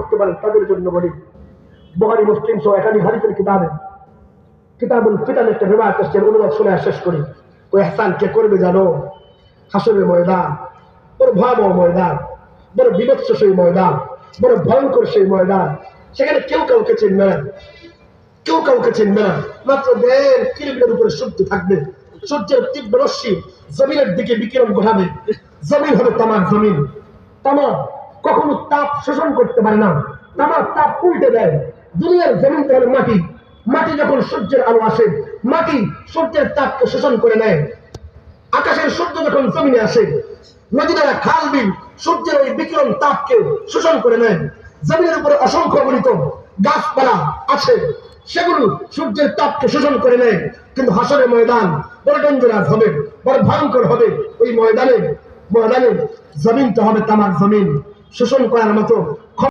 করতে পারেন তাদের জন্য বলি। বুখারী মুসলিম সহ একাধিক হাদিসের কিতাবুল ফিতান একটা রিওয়ায়াত আসছে, অনুবাদ শুনে শেষ করি। ওই ইহসান কে করবে জানো? হাসরের ময়দান বড় ভয়াবহ ময়দান, বড় বিভৎস সেই ময়দান, বড় ভয়ঙ্কর সেই ময়দান। সেখানে কেউ কাউকে চিনবে না, কেউ কাউকে চিনবে না। মাত্র 1.5 কিলোমিটার উপরে সূর্য থাকবে, সূর্যের তীব্র রশ্মি জমিনের দিকে বিকিরণ ঘটাবে। জমিন হবে তামাক জমিন, তামাক কখনো তাপ শোষণ করতে পারে না, তামাক তাপ উল্টে দেয়। দুনিয়ার জমিন তো হলো মাটি, মাটি যখন সূর্যের আলো আসে, মাটি সূর্যের তাপকে শোষণ করে নেয়। আকাশের সূর্য যখন জমিনে আসে, নদীরা খাল বিল সূর্যের ওই বিকিরণ তাপকে শোষণ করে নেয়। জমিনের উপরে অসংখ্য গণিত গাছপালা আছে, সেগুলো সূর্যের তাপকে শোষণ করে নেয়। কিন্তু হাসরের ময়দান বড় ডেঞ্জারাস হবে, বড় ভয়ঙ্কর হবে। ওই ময়দানে জমিনটা হবে তামাক জমিন, শোষণ করার মতো